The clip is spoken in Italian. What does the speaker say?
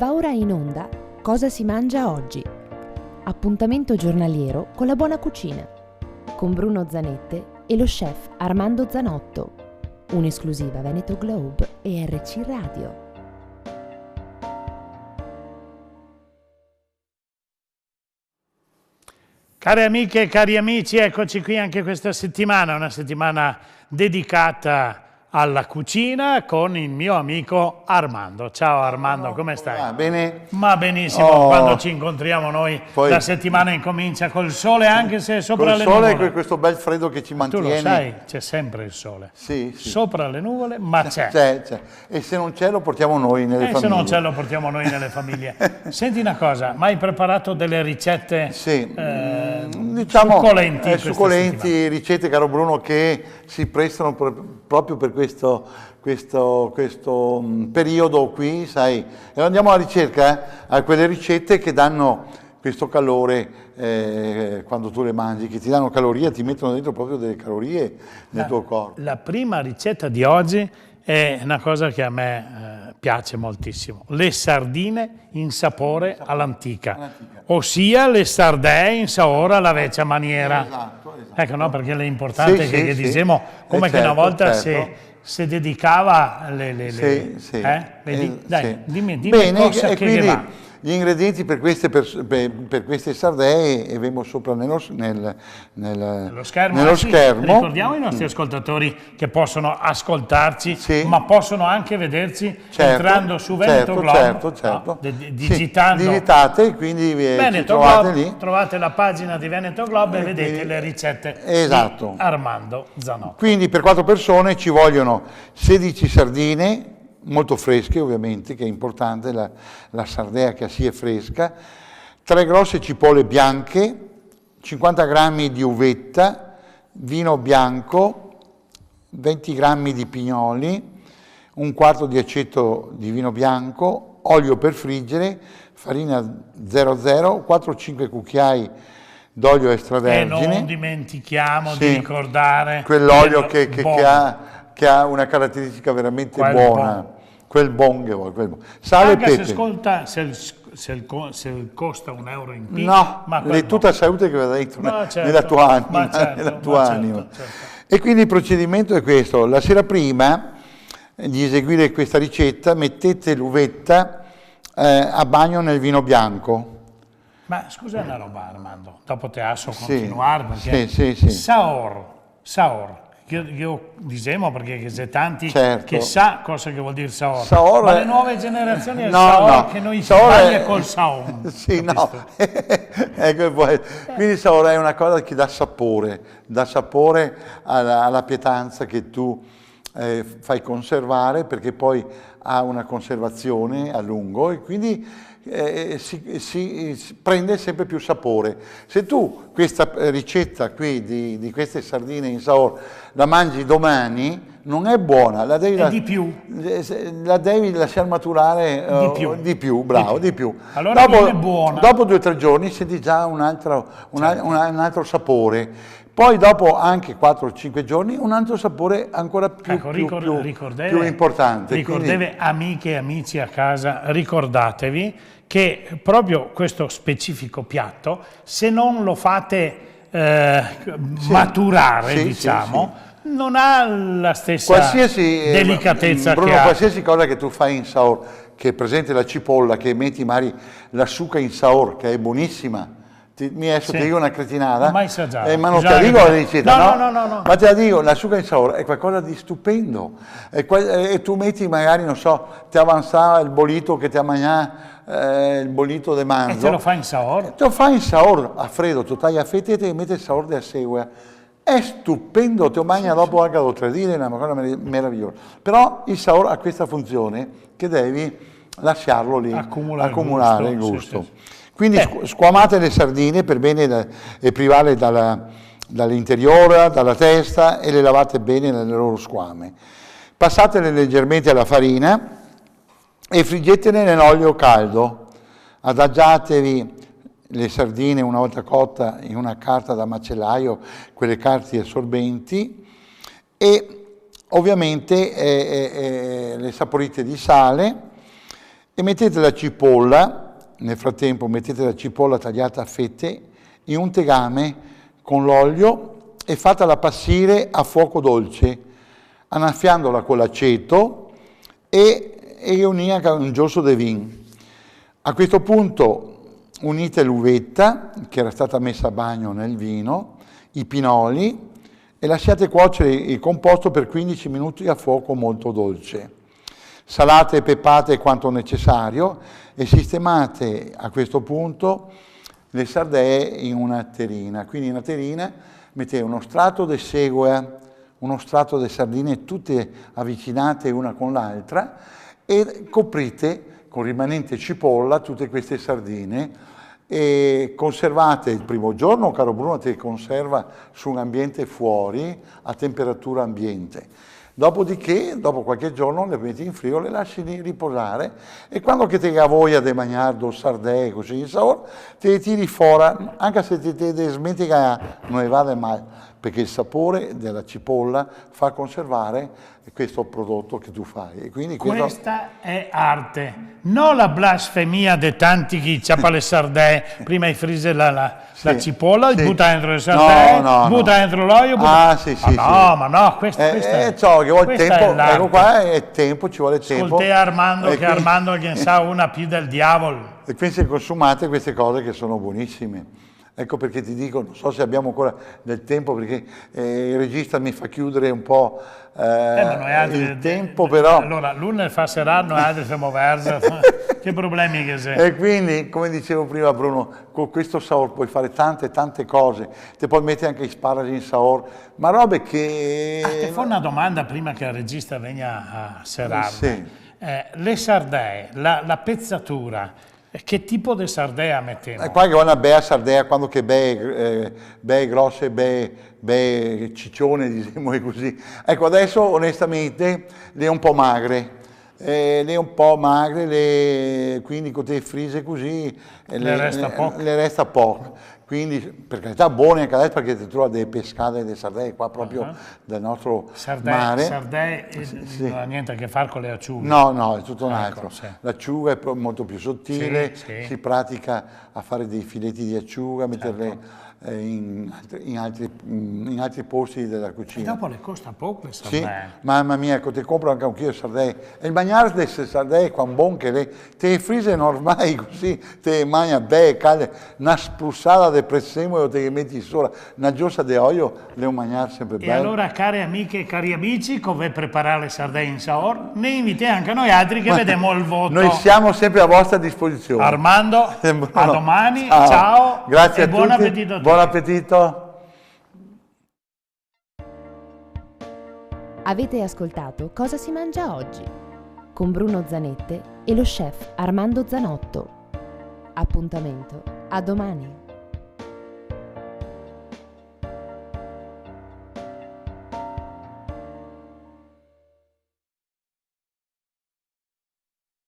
Va ora in onda Cosa si mangia oggi? Appuntamento giornaliero con la buona cucina, con Bruno Zanette e lo chef Armando Zanotto. Un'esclusiva Veneto Globe e RC Radio. Care amiche e cari amici, eccoci qui anche questa settimana, una settimana dedicata alla cucina con il mio amico Armando. Ciao Armando, come stai? Bene. Ma benissimo, quando ci incontriamo noi la settimana incomincia col sole, anche se è sopra le nuvole. Col sole e questo bel freddo che ci mantiene. Tu lo sai, c'è sempre il sole. Sì. Sopra le nuvole, ma c'è. C'è. E se non c'è lo portiamo noi nelle famiglie. Se non c'è lo portiamo noi nelle famiglie. Senti una cosa, ma hai preparato delle ricette diciamo, succolenti, ricette, caro Bruno, che si prestano proprio per questo periodo qui, sai. E andiamo alla ricerca a quelle ricette che danno questo calore quando tu le mangi, che ti danno calorie, ti mettono dentro proprio delle calorie nel tuo corpo. La prima ricetta di oggi è una cosa che a me piace moltissimo, le sardine in sapore all'antica, ossia le sardelle in sapore alla vecchia maniera. Esatto. Ecco, no, perché è importante che diciamo come che una volta si dedicava vedi? Dai, dimmi cosa che va. Gli ingredienti per queste sardelle e vengo sopra nello schermo. Ricordiamo ai nostri ascoltatori che possono ascoltarci, ma possono anche vederci entrando su Veneto Globe, certo. digitando. Digitate, quindi Veneto trovate Globe, lì. Trovate la pagina di Veneto Globe e vedete le ricette di Armando Zanotto. Quindi per 4 persone ci vogliono 16 sardine, molto fresche ovviamente, che è importante, la sardella che sia fresca, 3 grosse cipolle bianche, 50 grammi di uvetta, vino bianco, 20 grammi di pignoli, un quarto di aceto di vino bianco, olio per friggere, farina 00, 4-5 cucchiai d'olio extravergine. E non dimentichiamo di ricordare quell'olio che ha una caratteristica veramente buona, quel bon. Sale e pepe. Se costa un euro in più, no, è tutta salute che va dentro nella tua anima. Certo. E quindi il procedimento è questo: la sera prima di eseguire questa ricetta mettete l'uvetta a bagno nel vino bianco. Ma scusa una roba, Armando, dopo te lascio continuare, perché sì. Saor. Io diciamo perché c'è tanti che sa cosa che vuol dire Saor, ma le nuove generazioni è il Saor che noi sbaglia col Saon. Quindi Saor è una cosa che dà sapore alla pietanza che tu fai conservare, perché poi ha una conservazione a lungo e quindi si prende sempre più sapore. Se tu questa ricetta qui di queste sardine in Saor la mangi domani, non è buona, la devi lasciare maturare di più. Allora è buona. Dopo 2 o 3 giorni senti già un altro sapore. Poi dopo anche 4 o 5 giorni un altro sapore ancora più importante. Ricordatevi, amiche e amici a casa, ricordatevi che proprio questo specifico piatto, se non lo fate maturare, non ha la stessa delicatezza Bruno, che ha. qualsiasi cosa che tu fai in Saor, che è presente la cipolla, che metti magari la succa in Saor, che è buonissima, ti dico una cretinata, mai assaggiato. Ma non te la dico la ricetta, no. Ma te la dico, la succa in Saor è qualcosa di stupendo, e tu metti magari, non so, ti avanza il bolito che ti ha mangiato, il bolito de manzo. E te lo fai in Saor? Te lo fai in Saor, a freddo, tu tagli a fette e ti metti il Saor de segua. È stupendo, te lo mangia dopo anche a 3 dire, è una cosa meravigliosa. Però il Saor ha questa funzione che devi lasciarlo lì, accumulare il gusto. Quindi squamate le sardine per bene e privarle dall'interiore, dalla testa, e le lavate bene nelle loro squame. Passatele leggermente alla farina e friggetele nell'olio caldo. Adagiatevi le sardine una volta cotta in una carta da macellaio, quelle carte assorbenti, e ovviamente le saporite di sale e mettete la cipolla, nel frattempo mettete la cipolla tagliata a fette in un tegame con l'olio e fatela passire a fuoco dolce, annaffiandola con l'aceto e unire con un giosso de vin. A questo punto unite l'uvetta che era stata messa a bagno nel vino, i pinoli e lasciate cuocere il composto per 15 minuti a fuoco molto dolce. Salate e peppate quanto necessario e sistemate a questo punto le sardelle in una terrina. Quindi in una terrina mettete uno strato di segoia, uno strato di sardine tutte avvicinate una con l'altra e coprite con rimanente cipolla tutte queste sardine e conservate il primo giorno, caro Bruno, te conserva su un ambiente fuori a temperatura ambiente. Dopodiché, dopo qualche giorno, le metti in frigo, le lasci riposare e quando che te ha voglia di mangiare due sardelle così in sapore, te le tiri fuori, anche se te smetica non ne vale mai, perché il sapore della cipolla fa conservare questo prodotto che tu fai. E quindi questa è arte, non la blasfemia di tanti chi ciappa le sardelle, prima hai friso la cipolla, butta dentro le sardelle, butta dentro l'olio. Ma no, questa è ciò che vuole tempo, ecco qua è tempo, ci vuole tempo. Ascolta Armando, che Armando che sa una più del diavolo. E quindi se consumate queste cose che sono buonissime. Ecco perché ti dico, non so se abbiamo ancora del tempo, perché il regista mi fa chiudere un po' il tempo, però... Allora, l'uno fa serrare, noi altri siamo verso, che problemi che sei? E quindi, come dicevo prima Bruno, con questo saor puoi fare tante cose, ti puoi mettere anche gli sparagi in saor, ma robe che... ti fa una domanda prima che il regista venga a serrare. Sì. Le sardelle, la pezzatura, che tipo di sardella mettiamo? Qua che ho una bella sardella, quando che bei grosse, bei ciccione, diciamo così. Ecco, adesso onestamente le ho un po' magre. Quindi con te frise così le resta poco. Quindi per carità buone anche adesso perché ti trovi delle pescate e delle sardelle qua proprio del nostro mare. Sardelle non ha niente a che fare con le acciughe. No, è tutto un altro. Sì. L'acciuga è molto più sottile, si pratica a fare dei filetti di acciuga, metterle in altri posti della cucina. E dopo le costa poco le sardelle. Sì, mamma mia, ecco, ti compro anche un chilo di sardelle. E il mangiare delle sardelle qua buon che te frise normali così, te mangia bene, calde, una sprussata di prezzemolo te metti sopra, una giossa di olio, le ho mangiare sempre bene. E allora, care amiche e cari amici, come preparare le sardelle in saor, ne inviti anche noi altri che vediamo il voto. Noi siamo sempre a vostra disposizione. Armando, a domani, ciao, grazie e a buon tutti. appetito a tutti. Buon appetito. Avete ascoltato Cosa si mangia oggi? Con Bruno Zanette e lo chef Armando Zanotto. Appuntamento a domani.